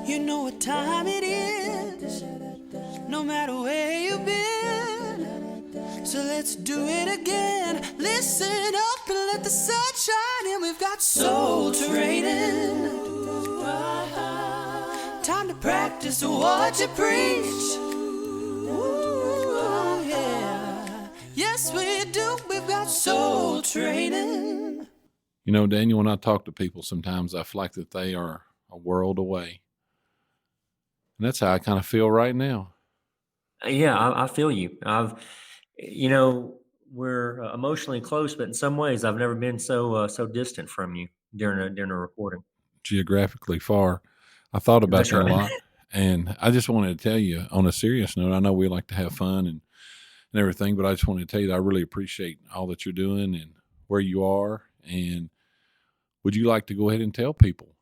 You know what time it is, no matter where you've been. So let's do it again. Listen up and let the sun shine in. We've got soul training. Time to practice what you preach. Ooh, yeah. Yes, we do. We've got soul training. You know, Daniel, when I talk to people, sometimes I feel like that they are a world away. And that's how I kind of feel right now. Yeah, I feel you. We're emotionally close, but in some ways, I've never been so distant from you during a recording. Geographically far. I thought about That's that a right. lot. And I just wanted to tell you on a serious note, I know we like to have fun and everything, but I just wanted to tell you that I really appreciate all that you're doing and where you are. And would you like to go ahead and tell people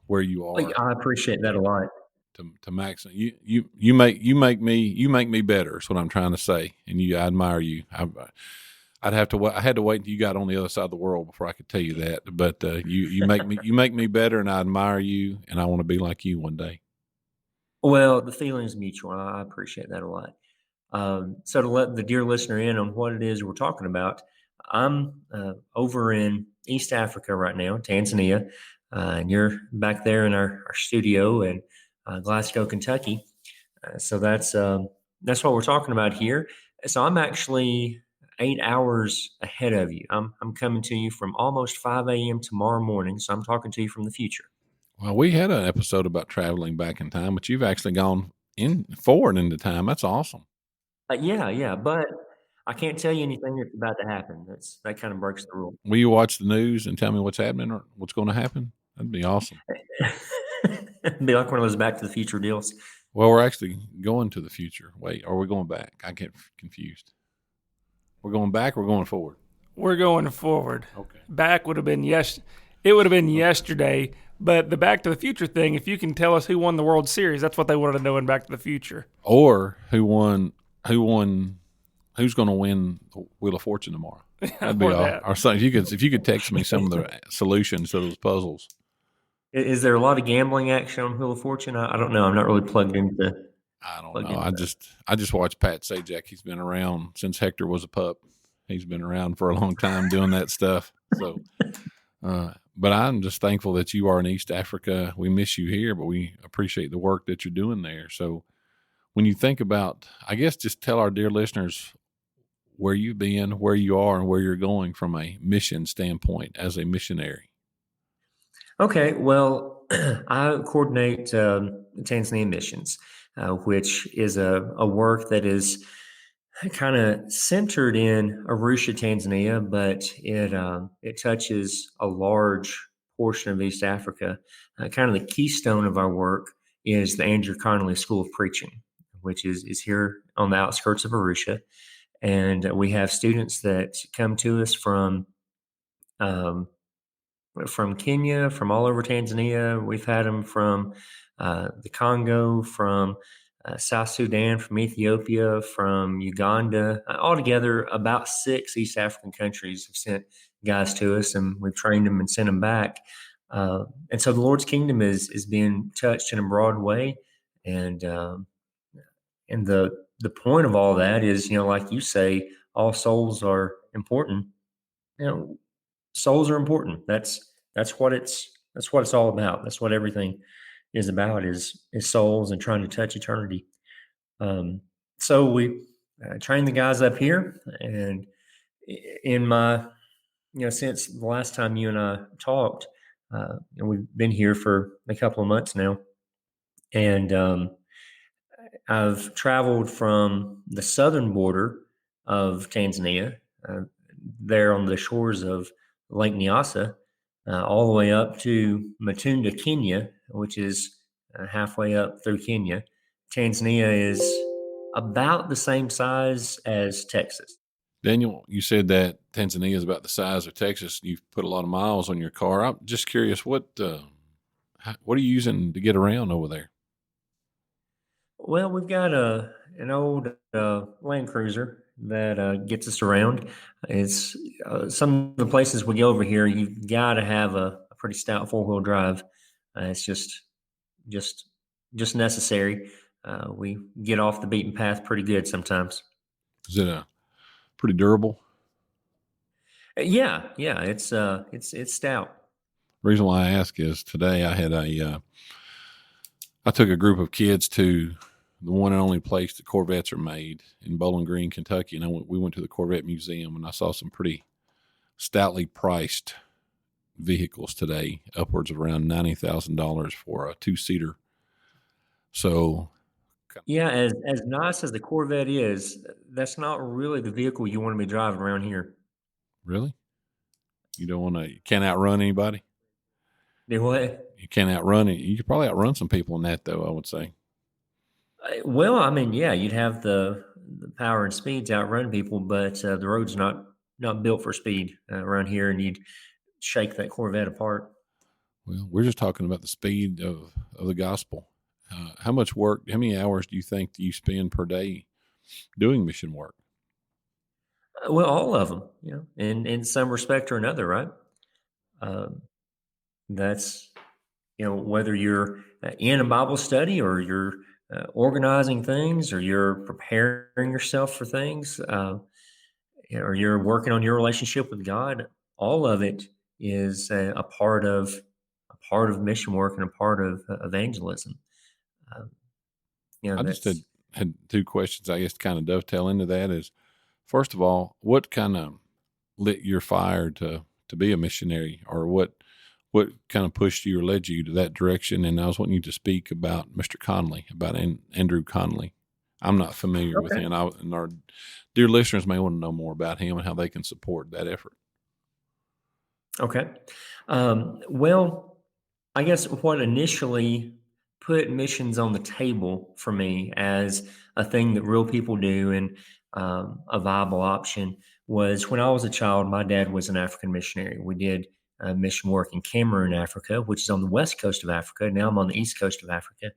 where you are I appreciate that a lot. to Max? You make me better. Is what I'm trying to say. And I admire you. I had to wait until you got on the other side of the world before I could tell you that. But you make me better, and I admire you, and I want to be like you one day. Well, the feeling is mutual. I appreciate that a lot. So to let the dear listener in on what it is we're talking about, I'm over in East Africa right now, Tanzania, and you're back there in our studio in Glasgow, Kentucky. So that's what we're talking about here. So I'm actually 8 hours ahead of you. I'm coming to you from almost 5 a.m. tomorrow morning. So I'm talking to you from the future. Well, we had an episode about traveling back in time, but you've actually gone forward into time. That's awesome. Yeah, but I can't tell you anything that's about to happen. That kind of breaks the rule. Will you watch the news and tell me what's happening or what's going to happen? That'd be awesome. It'd be like one of those Back to the Future deals. Well, we're actually going to the future. Wait, are we going back? I get confused. We're going back or going forward? We're going forward. Okay. Back would have been It would have been yesterday. But the Back to the Future thing, if you can tell us who won the World Series, that's what they wanted to know in Back to the Future. Or who's going to win the Wheel of Fortune tomorrow? That'd be all. Or something. If you could text me some of the solutions to those puzzles. Is there a lot of gambling action on Wheel of Fortune? I don't know. I'm not really plugged into. I don't know. I just watched Pat Sajak. He's been around since Hector was a pup. He's been around for a long time doing that stuff. So, but I'm just thankful that you are in East Africa. We miss you here, but we appreciate the work that you're doing there. So, when you think about, I guess, just tell our dear listeners where you've been, where you are, and where you're going from a mission standpoint as a missionary. Okay, well, I coordinate Tanzania missions, which is a work that is kind of centered in Arusha, Tanzania, but it touches a large portion of East Africa. Kind of the keystone of our work is the Andrew Connolly School of Preaching, which is here on the outskirts of Arusha. And we have students that come to us from Kenya, from all over Tanzania. We've had them from the Congo, from South Sudan, from Ethiopia, from Uganda. Altogether, about 6 East African countries have sent guys to us, and we've trained them and sent them back. And so the Lord's kingdom is being touched in a broad way. And the point of all that is, like you say, all souls are important. Souls are important. That's what it's all about. That's what everything is about is souls and trying to touch eternity. So we train the guys up here, and in my, since the last time you and I talked, and we've been here for a couple of months now, and I've traveled from the southern border of Tanzania, there on the shores of Lake Nyasa, all the way up to Matunda, Kenya, which is halfway up through Kenya. Tanzania is about the same size as Texas. Daniel, you said that Tanzania is about the size of Texas. You've put a lot of miles on your car. I'm just curious, what are you using to get around over there? Well, we've got an old Land Cruiser that gets us around. It's some of the places we go over here, you've got to have a pretty stout 4-wheel drive. It's just just necessary. We get off the beaten path pretty good sometimes. Is it pretty durable? Yeah, it's stout. Reason why I ask is today I had I took a group of kids to the one and only place that Corvettes are made in Bowling Green, Kentucky, and we went to the Corvette Museum, and I saw some pretty stoutly priced vehicles today, upwards of around $90,000 for a 2-seater. So, Yeah, as nice as the Corvette is, that's not really the vehicle you want to be driving around here. really, you can't outrun anybody. Do what? You can't outrun it. You could probably outrun some people in that, though. I would say. Well, I mean, yeah, you'd have the power and speed to outrun people, but the road's not built for speed around here, and you'd shake that Corvette apart. Well, we're just talking about the speed of the gospel. How many hours do you think you spend per day doing mission work? Well, all of them, in some respect or another, right? Um, that's whether you're in a Bible study or you're organizing things or you're preparing yourself for things, or you're working on your relationship with God. All of it is a part of mission work and a part of evangelism. Um, I just that's had 2 questions, I guess, to kind of dovetail into that. Is first of all, what kind of lit your fire to be a missionary, or what kind of pushed you or led you to that direction? And I was wanting you to speak about Mr. Conley, about Andrew Conley. I'm not familiar with okay. him, and our dear listeners may want to know more about him and how they can support that effort. Okay. Well, I guess what initially put missions on the table for me as a thing that real people do and a viable option was when I was a child. My dad was an African missionary. We did mission work in Cameroon, Africa, which is on the west coast of Africa. Now I'm on the east coast of Africa.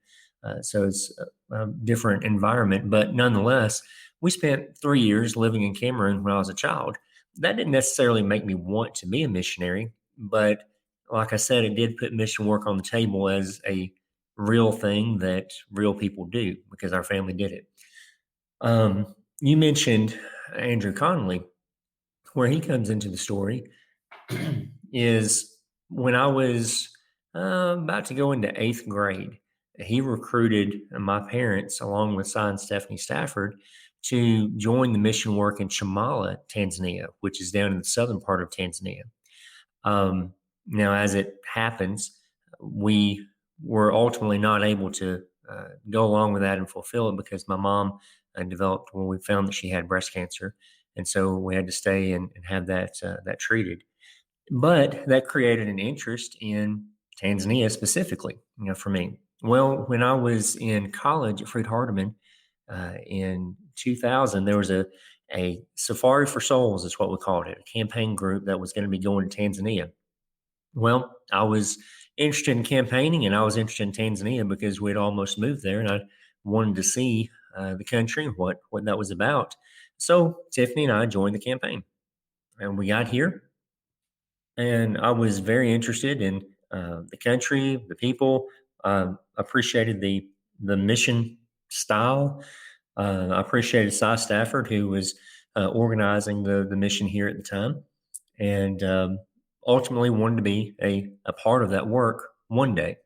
So it's a different environment. But nonetheless, we spent 3 years living in Cameroon when I was a child. That didn't necessarily make me want to be a missionary, but like I said, it did put mission work on the table as a real thing that real people do because our family did it. You mentioned Andrew Connolly. Where he comes into the story is when I was about to go into 8th grade. He recruited my parents, along with Cy and Stephanie Stafford, to join the mission work in Chamala, Tanzania, which is down in the southern part of Tanzania. Now, as it happens, we were ultimately not able to go along with that and fulfill it because my mom developed when we found that she had breast cancer, and so we had to stay and have that treated. But that created an interest in Tanzania specifically, for me. Well, when I was in college at Freed Hardeman in 2000, there was a Safari for Souls, is what we called it, a campaign group that was going to be going to Tanzania. Well, I was interested in campaigning and I was interested in Tanzania because we'd almost moved there and I wanted to see the country and what that was about. So Tiffany and I joined the campaign and we got here and I was very interested in the country, the people, appreciated the mission style. I appreciated Cy Stafford, who was organizing the mission here at the time, and ultimately wanted to be a part of that work one day.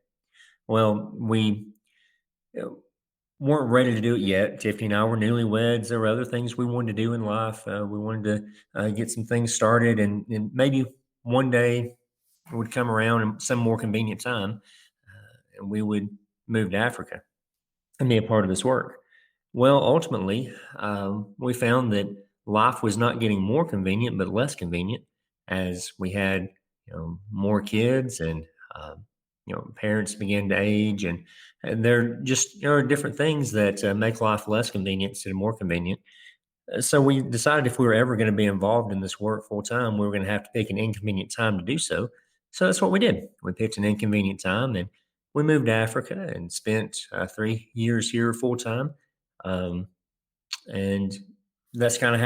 Well, we weren't ready to do it yet. Tiffany and I were newlyweds. There were other things we wanted to do in life. We wanted to get some things started, and maybe one day would come around in some more convenient time, and we would move to Africa and be a part of this work. Well, ultimately, we found that life was not getting more convenient, but less convenient as we had, more kids and, parents began to age, and there just are different things that make life less convenient instead of more convenient. So we decided if we were ever going to be involved in this work full time, we were going to have to pick an inconvenient time to do so. So that's what we did. We picked an inconvenient time and we moved to Africa and spent 3 years here full time. Um, and that's kind of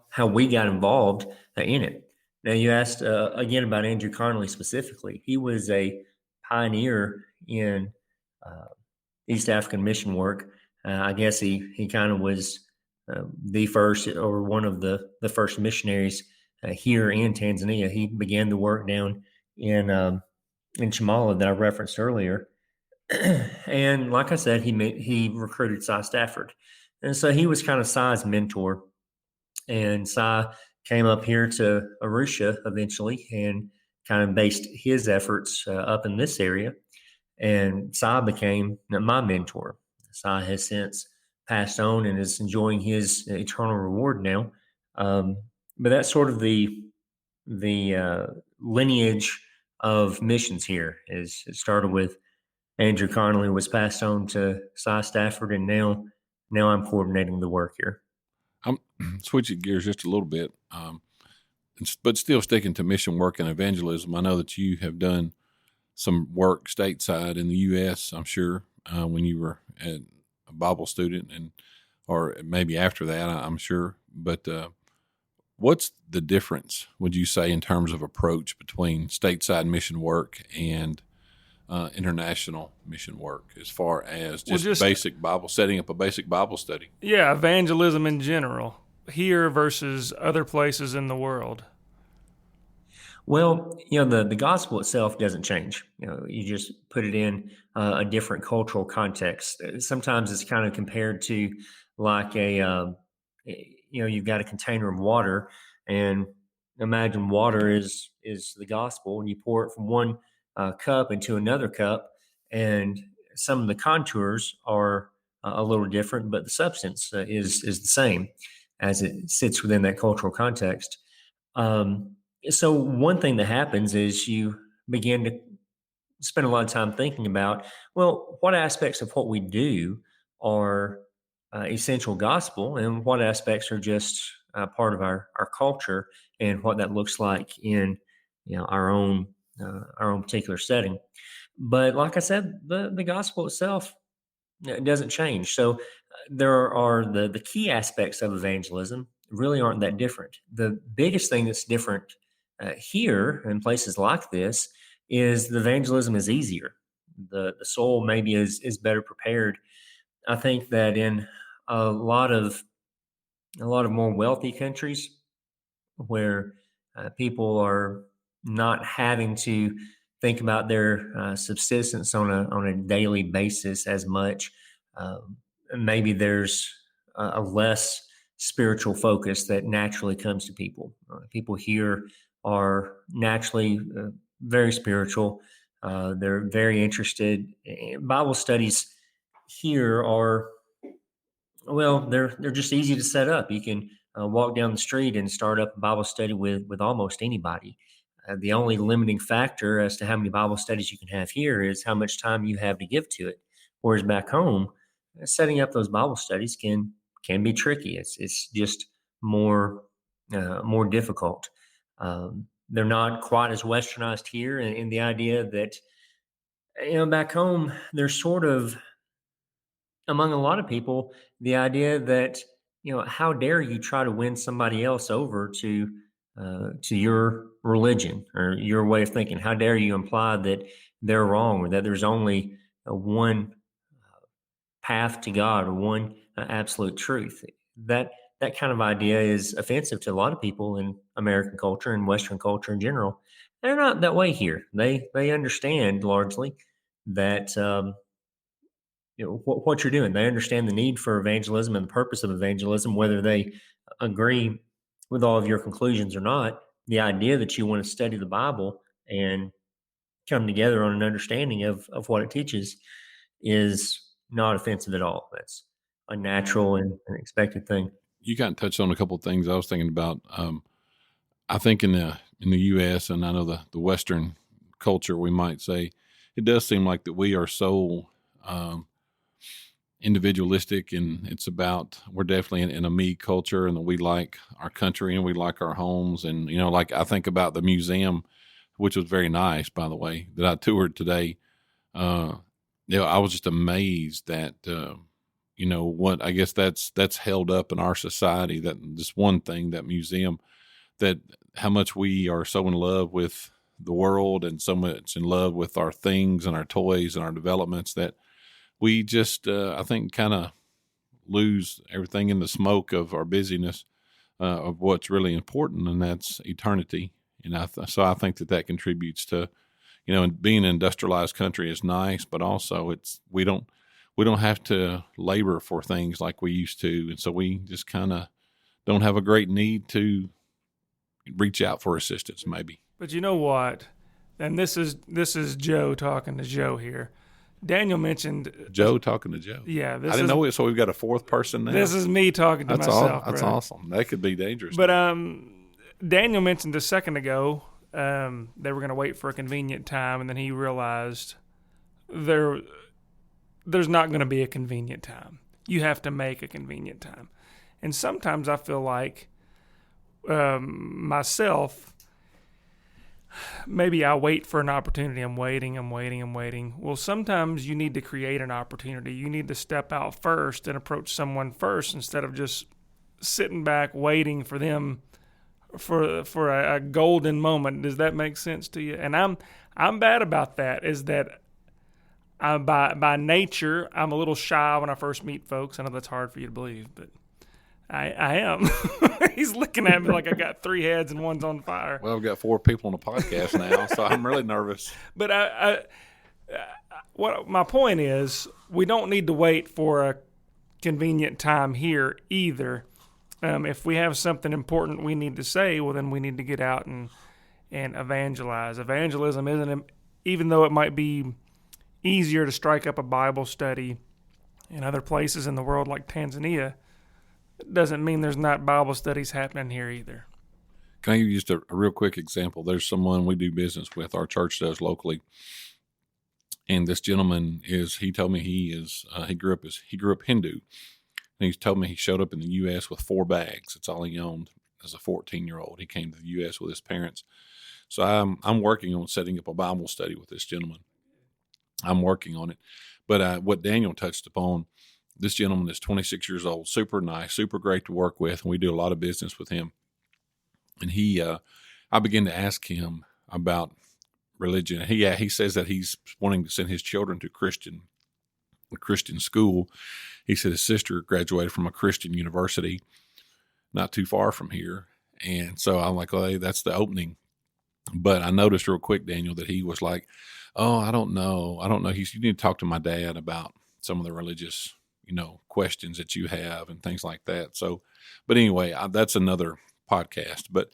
how we got involved in it. Now, you asked again about Andrew Connolly specifically. He was a pioneer in East African mission work. I guess he kind of was the first or one of the first missionaries here in Tanzania. He began the work down in Chamala that I referenced earlier. And like I said, he recruited Cy Stafford, and so he was kind of Cy's mentor. And Cy came up here to Arusha eventually, and kind of based his efforts up in this area. And Cy became my mentor. Cy has since passed on and is enjoying his eternal reward now. But that's sort of the lineage of missions here. Is it started with Andrew Connolly, was passed on to Cy Stafford, and now I'm coordinating the work here. I'm switching gears just a little bit, but still sticking to mission work and evangelism. I know that you have done some work stateside in the U.S., I'm sure, when you were a Bible student, or maybe after that, I'm sure. But what's the difference, would you say, in terms of approach between stateside mission work and international mission work, as far as just basic Bible, setting up a basic Bible study? Yeah, evangelism in general, here versus other places in the world. Well, the gospel itself doesn't change. You just put it in a different cultural context. Sometimes it's kind of compared to like you've got a container of water, and imagine water is the gospel, and you pour it from one cup into another cup, and some of the contours are a little different, but the substance is the same as it sits within that cultural context. So one thing that happens is you begin to spend a lot of time thinking about, well, what aspects of what we do are essential gospel, and what aspects are just part of our culture, and what that looks like in our own particular setting. But like I said, the gospel itself doesn't change. So there are the key aspects of evangelism really aren't that different. The biggest thing that's different here in places like this is the evangelism is easier. The soul maybe is better prepared. I think that in a lot of more wealthy countries where people are not having to think about their subsistence on a daily basis as much, maybe there's a less spiritual focus that naturally comes to people. People here are naturally very spiritual. They're very interested. Bible studies here are, well, they're just easy to set up. You can walk down the street and start up a Bible study with almost anybody. The only limiting factor as to how many Bible studies you can have here is how much time you have to give to it. Whereas back home, setting up those Bible studies can be tricky. It's just more difficult. They're not quite as westernized here, in the idea that back home there's sort of, among a lot of people, the idea that how dare you try to win somebody else over to your religion or your way of thinking? How dare you imply that they're wrong, or that there's only one path to God, or one absolute truth? That kind of idea is offensive to a lot of people in American culture and Western culture in general. They're not that way here. They understand largely that what you're doing. They understand the need for evangelism and the purpose of evangelism, whether they agree with all of your conclusions or not. The idea that you want to study the Bible and come together on an understanding of what it teaches is not offensive at all. That's a natural and an expected thing. You kind of touched on a couple of things I was thinking about. I think in the U.S., and I know the Western culture, we might say, it does seem like that we are so individualistic, and it's about, we're definitely in a me culture, and that we like our country and we like our homes. And, like I think about the museum, which was very nice, by the way, that I toured today. I was just amazed that, what, I guess that's held up in our society, that this one thing, that museum, that how much we are so in love with the world and so much in love with our things and our toys and our developments, that we just, I think, kind of lose everything in the smoke of our busyness of what's really important, and that's eternity. And so I think that contributes to, and being an industrialized country is nice, but also we don't have to labor for things like we used to, and so we just kind of don't have a great need to reach out for assistance, maybe. But you know what? And this is Joe talking to Joe here. Daniel mentioned Joe talking to Joe. Yeah, I didn't know it. So we've got a fourth person now. This is me talking to myself. That's awesome. That could be dangerous. But Daniel mentioned a second ago they were going to wait for a convenient time, and then he realized there's not going to be a convenient time. You have to make a convenient time. And sometimes I feel like myself, maybe I wait for an opportunity. I'm waiting. Well, sometimes you need to create an opportunity. You need to step out first and approach someone first instead of just sitting back waiting for them for a golden moment. Does that make sense to you? And I'm bad about that. Is that by nature I'm a little shy when I first meet folks. I know that's hard for you to believe, but I am. He's looking at me like I got three heads and one's on fire. Well, I've got 4 people on the podcast now, so I'm really nervous. But what my point is, we don't need to wait for a convenient time here either. If we have something important we need to say, well, then we need to get out and evangelize. Evangelism isn't, even though it might be easier to strike up a Bible study in other places in the world like Tanzania, it doesn't mean there's not Bible studies happening here either. Can I give you just a real quick example? There's someone we do business with, our church does locally, and this gentleman he told me he grew up Hindu, and he told me he showed up in the U.S. with 4 bags. That's all he owned as a 14-year-old. He came to the U.S. with his parents. So I'm working on setting up a Bible study with this gentleman. I'm working on it, but what Daniel touched upon. This gentleman is 26 years old, super nice, super great to work with, and we do a lot of business with him. And I began to ask him about religion. He says that he's wanting to send his children to a Christian school. He said his sister graduated from a Christian university not too far from here. And so I'm like, well, hey, that's the opening. But I noticed real quick, Daniel, that he was like, oh, I don't know. You need to talk to my dad about some of the religious questions that you have and things like that. So, but anyway, that's another podcast. But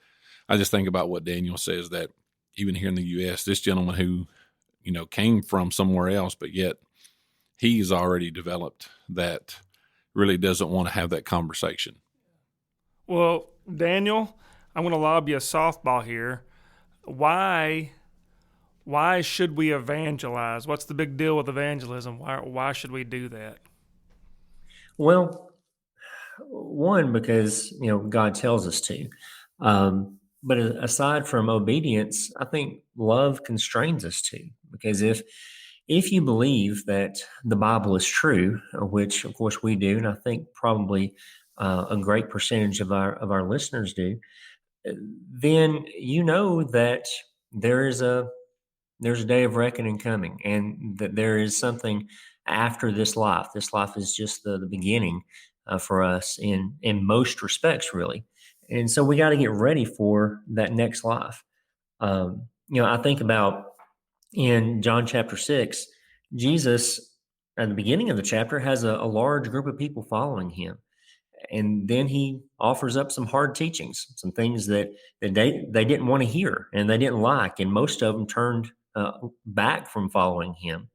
I just think about what Daniel says, that even here in the U.S., this gentleman who, came from somewhere else, but yet he's already developed that really doesn't want to have that conversation. Well, Daniel, I'm going to lob you a softball here. Why should we evangelize? What's the big deal with evangelism? Why should we do that? Well, one, because God tells us to. But aside from obedience, I think love constrains us to. Because if you believe that the Bible is true, which of course we do, and I think probably a great percentage of our listeners do, then that there's a day of reckoning coming, and that there is something after this life. This life is just the beginning for us in most respects, really. And so we got to get ready for that next life. I think about in John chapter 6, Jesus at the beginning of the chapter has a large group of people following him. And then he offers up some hard teachings, some things that they didn't want to hear and they didn't like. And most of them turned back from following him.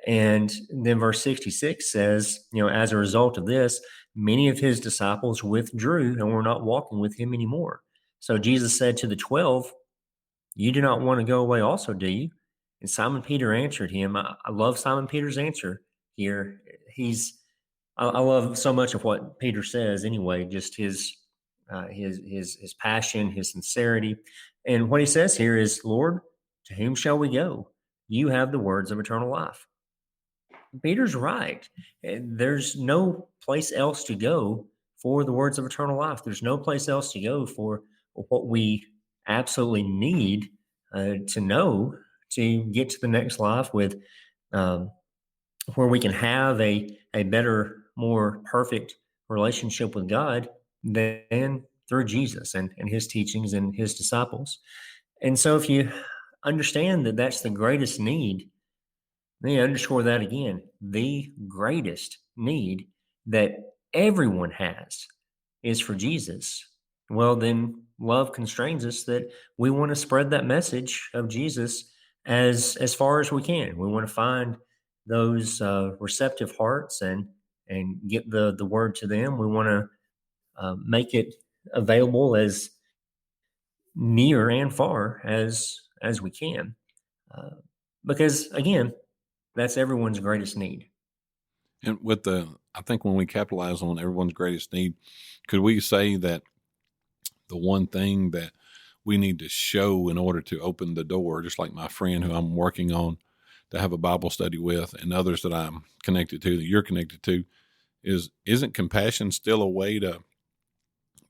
And then verse 66 says, as a result of this, many of his disciples withdrew and were not walking with him anymore. So Jesus said to the 12, you do not want to go away also, do you? And Simon Peter answered him. I love Simon Peter's answer here. I love so much of what Peter says anyway, just his passion, his sincerity. And what he says here is, Lord, to whom shall we go? You have the words of eternal life. Peter's right. There's no place else to go for the words of eternal life. There's no place else to go for what we absolutely need to know to get to the next life with where we can have a better, more perfect relationship with God than through Jesus and his teachings and his disciples. And so if you understand that that's the greatest need, let me underscore that again. The greatest need that everyone has is for Jesus. Well, then love constrains us that we want to spread that message of Jesus as far as we can. We want to find those receptive hearts and get the word to them. We want to make it available as near and far as we can, uh, because again, that's everyone's greatest need. And I think when we capitalize on everyone's greatest need, could we say that the one thing that we need to show in order to open the door, just like my friend who I'm working on to have a Bible study with, and others that I'm connected to, that you're connected to, isn't compassion still a way to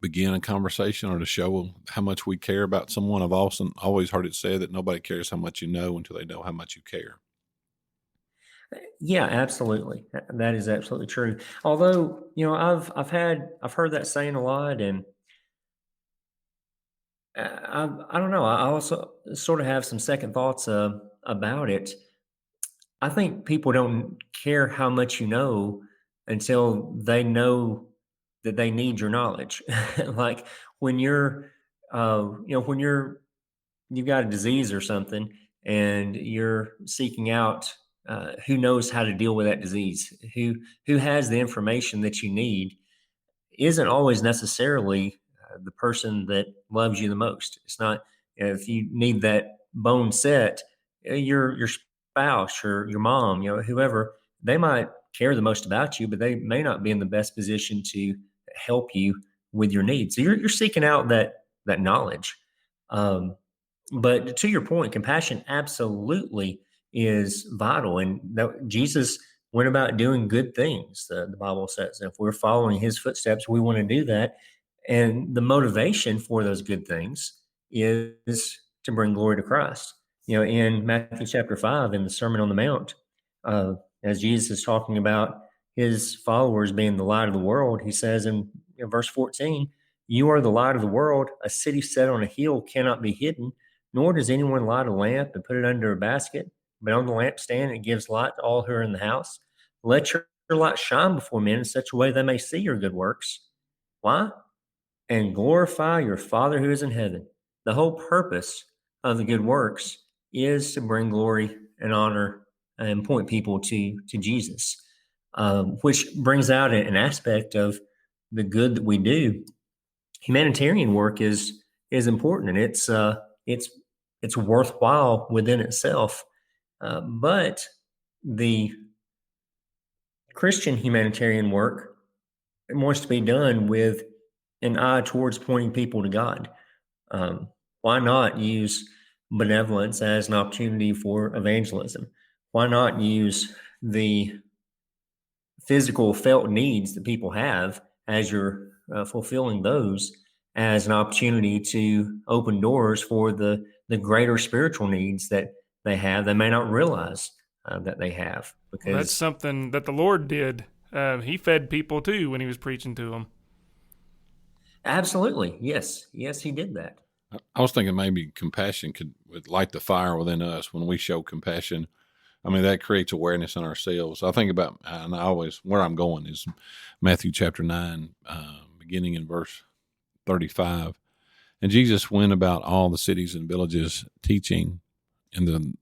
begin a conversation or to show how much we care about someone? I've also always heard it said that nobody cares how much you know until they know how much you care. Yeah, absolutely. That is absolutely true. Although, I've heard that saying a lot, and I don't know. I also sort of have some second thoughts about it. I think people don't care how much you know until they know that they need your knowledge. Like when when you've got a disease or something and you're seeking out who knows how to deal with that disease, who has the information that you need, isn't always necessarily the person that loves you the most. It's not, if you need that bone set, your spouse or your mom, whoever, they might care the most about you, but they may not be in the best position to help you with your needs. So you're seeking out that knowledge. Um, but to your point, compassion absolutely is vital, and Jesus went about doing good things. The Bible says, if we're following His footsteps, we want to do that. And the motivation for those good things is to bring glory to Christ. In Matthew chapter 5, in the Sermon on the Mount, as Jesus is talking about His followers being the light of the world, He says in verse 14, "You are the light of the world. A city set on a hill cannot be hidden. Nor does anyone light a lamp and put it under a basket, but on the lampstand it gives light to all who are in the house. Let your light shine before men in such a way they may see your good works." Why? "And glorify your Father who is in heaven." The whole purpose of the good works is to bring glory and honor and point people to Jesus, which brings out an aspect of the good that we do. Humanitarian work is important, and it's worthwhile within itself. But the Christian humanitarian work wants to be done with an eye towards pointing people to God. Why not use benevolence as an opportunity for evangelism? Why not use the physical felt needs that people have as you're fulfilling those as an opportunity to open doors for the greater spiritual needs that they have, they may not realize that they have? Well, that's Because something that the Lord did. He fed people too when He was preaching to them. absolutely, yes, He did that. I was thinking maybe compassion would light the fire within us when we show compassion. I mean, that creates awareness in ourselves. I think about, and I always, where I'm going is Matthew chapter 9, beginning in verse 35. And Jesus went about all the cities and villages, teaching in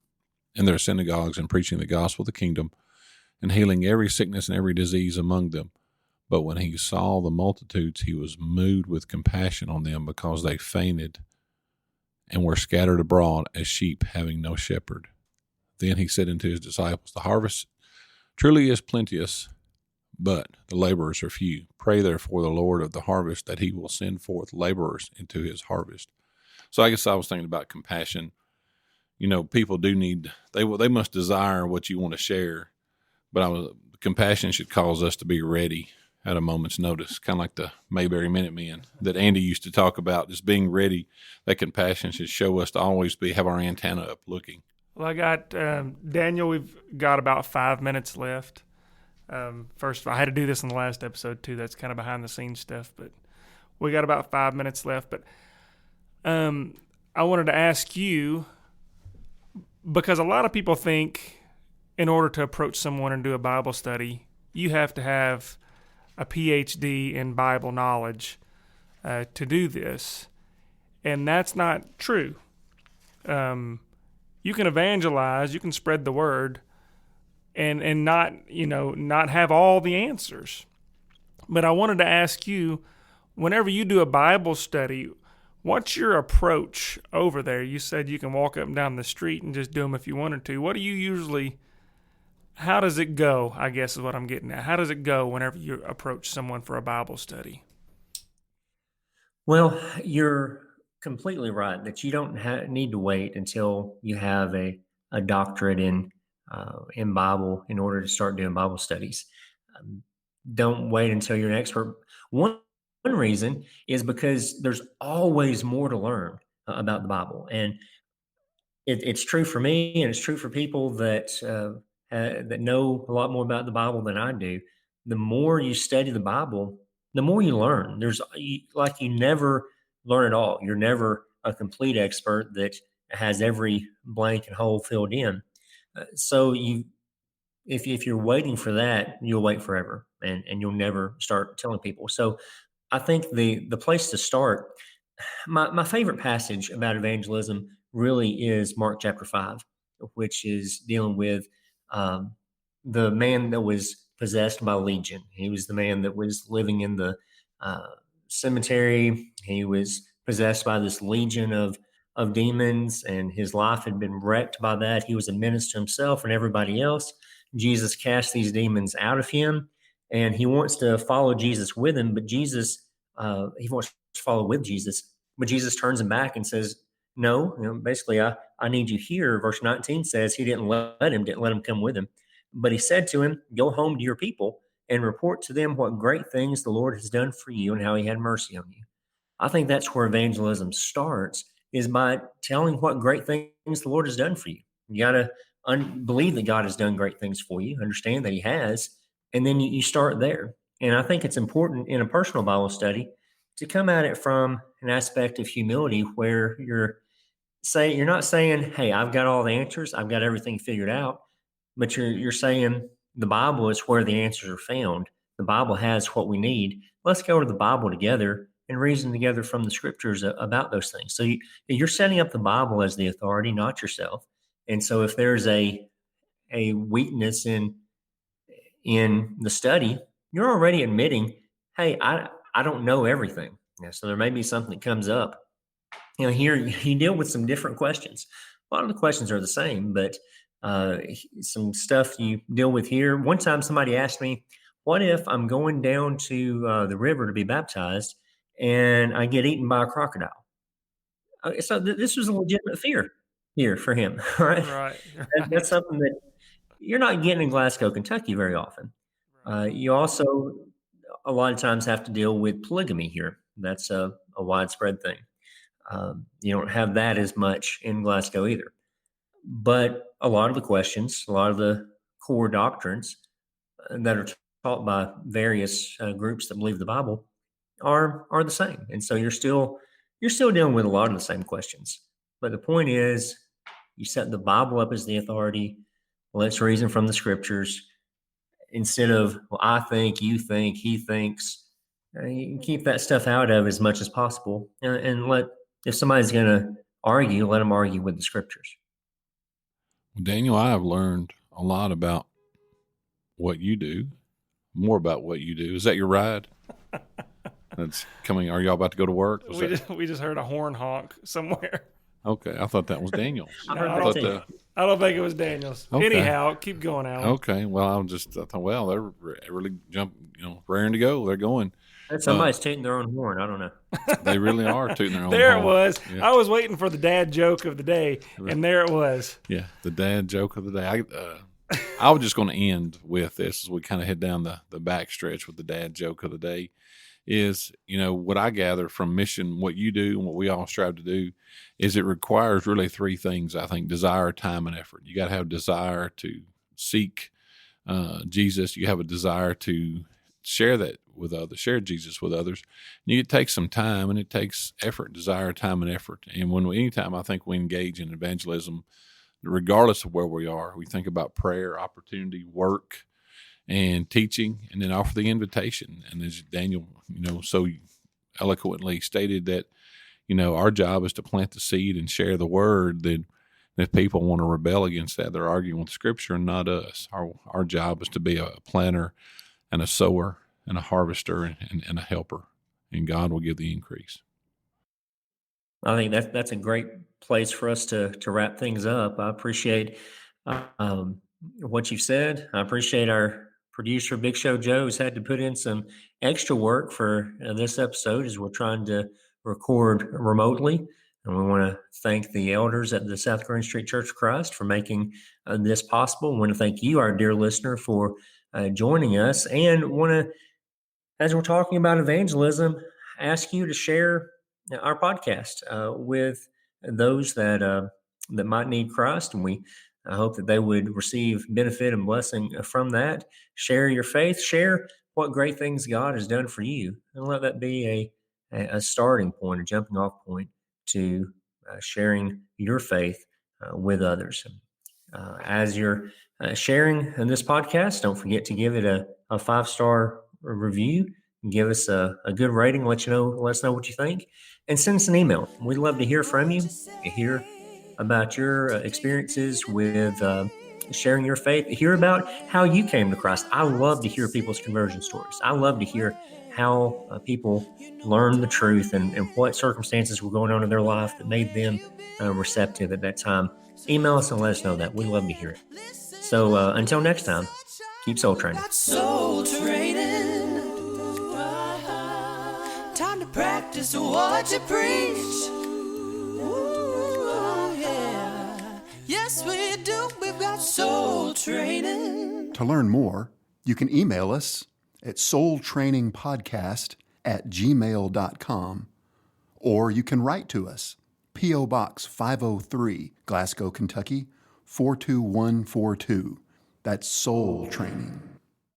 their synagogues and preaching the gospel of the kingdom and healing every sickness and every disease among them. But when He saw the multitudes, He was moved with compassion on them because they fainted and were scattered abroad as sheep having no shepherd. Then He said unto His disciples, the harvest truly is plenteous, but the laborers are few. Pray therefore the Lord of the harvest that He will send forth laborers into His harvest. So I guess I was thinking about compassion. People do need, they must desire what you want to share, but compassion should cause us to be ready at a moment's notice, kind of like the Mayberry Minutemen that Andy used to talk about, just being ready. That compassion should show us to always have our antenna up looking. Well, I got Daniel. We've got about 5 minutes left. First, I had to do this in the last episode too. That's kind of behind the scenes stuff, but we got about 5 minutes left. But I wanted to ask you, because a lot of people think in order to approach someone and do a Bible study, you have to have a PhD in Bible knowledge to do this, and that's not true. You can evangelize, you can spread the word, and not have all the answers. But I wanted to ask you, whenever you do a Bible study, what's your approach over there? You said you can walk up and down the street and just do them if you wanted to. What do you usually? How does it go? I guess is what I'm getting at. How does it go whenever you approach someone for a Bible study? Well, you're completely right that you don't need to wait until you have a doctorate in Bible in order to start doing Bible studies. Don't wait until you're an expert. One reason is because there's always more to learn about the Bible, and it's true for me, and it's true for people that know a lot more about the Bible than I do. The more you study the Bible, the more you learn. You never learn it all. You're never a complete expert that has every blank and hole filled in. So if you're waiting for that, you'll wait forever, and you'll never start telling people. So I think the place to start, my favorite passage about evangelism really is Mark chapter 5, which is dealing with the man that was possessed by legion. He was the man that was living in the cemetery. He was possessed by this legion of demons, and his life had been wrecked by that. He was a menace to himself and everybody else. Jesus cast these demons out of him, and he wants to follow Jesus with him, but he wants to follow with Jesus, but Jesus turns him back and says, no, basically, I need you here. Verse 19 says he didn't let him come with him. But he said to him, go home to your people and report to them what great things the Lord has done for you and how he had mercy on you. I think that's where evangelism starts, is by telling what great things the Lord has done for you. You got to believe that God has done great things for you, understand that he has, and then you start there. And I think it's important in a personal Bible study to come at it from an aspect of humility where you're not saying, hey, I've got all the answers, I've got everything figured out, but you're saying the Bible is where the answers are found. The Bible has what we need. Let's go to the Bible together and reason together from the scriptures about those things. So you're setting up the Bible as the authority, not yourself. And so if there's a weakness in the study, you're already admitting, hey, I don't know everything. So there may be something that comes up. Here you deal with some different questions. A lot of the questions are the same, but some stuff you deal with here. One time somebody asked me, what if I'm going down to the river to be baptized and I get eaten by a crocodile? So this was a legitimate fear here for him, right? Right. That's something that you're not getting in Glasgow, Kentucky very often. You also a lot of times have to deal with polygamy here. That's a widespread thing. You don't have that as much in Glasgow either. But a lot of the questions, a lot of the core doctrines that are taught by various groups that believe the Bible are the same. And so you're still dealing with a lot of the same questions. But the point is, you set the Bible up as the authority. Let's reason from the scriptures instead of, well, I think, you think, he thinks. You can keep that stuff out of as much as possible, and if somebody's going to argue, let them argue with the scriptures. Well, Daniel, I have learned a lot about what you do, more about what you do. Is that your ride? That's coming. Are y'all about to go to work? We just heard a horn honk somewhere. Okay, I thought that was Daniel's. I heard I don't think it was Daniel's. Okay. Anyhow, keep going, Alan. Okay, well, I thought, well, they're really raring to go. They're going. Somebody's tooting their own horn. I don't know. They really are tooting their own There horn. it was. Yeah. I was waiting for the dad joke of the day, and there it was. Yeah, the dad joke of the day. I was just going to end with this as we kind of head down the back stretch with the dad joke of the day. is, what I gather from mission, what you do and what we all strive to do is it requires really three things, I think: desire, time, and effort. You got to have desire to seek Jesus. You have a desire to share that with others, share Jesus with others. And it takes some time and it takes effort, desire, time, and effort. And anytime I think we engage in evangelism, regardless of where we are, we think about prayer, opportunity, work, and teaching, and then offer the invitation. And as Daniel, so eloquently stated, that, our job is to plant the seed and share the word. That if people want to rebel against that, they're arguing with Scripture and not us. Our job is to be a planter and a sower and a harvester and a helper, and God will give the increase. I think that's a great place for us to wrap things up. I appreciate what you've said. I appreciate our producer, Big Show Joe, who's had to put in some extra work for this episode as we're trying to record remotely. And we want to thank the elders at the South Green Street Church of Christ for making this possible. We want to thank you, our dear listener, for joining us, and want to, as we're talking about evangelism, ask you to share our podcast with those that might need Christ, and we hope that they would receive benefit and blessing from that. Share your faith, share what great things God has done for you, and let that be a starting point, a jumping off point to sharing your faith with others. As you're sharing in this podcast, don't forget to give it a 5-star review. Give us a good rating. Let us know what you think, and send us an email. We'd love to hear from you, hear about your experiences with sharing your faith, hear about how you came to Christ. I love to hear people's conversion stories. I love to hear how people learned the truth and what circumstances were going on in their life that made them receptive at that time. Email us and let us know that. We'd love to hear it. So until next time, keep soul training. Soul training. Time to practice what you preach. Ooh, yeah. Yes, we do. We've got soul training. To learn more, you can email us at soultrainingpodcast@gmail.com, or you can write to us, P.O. Box 503, Glasgow, Kentucky, 42142. That's Soul Training.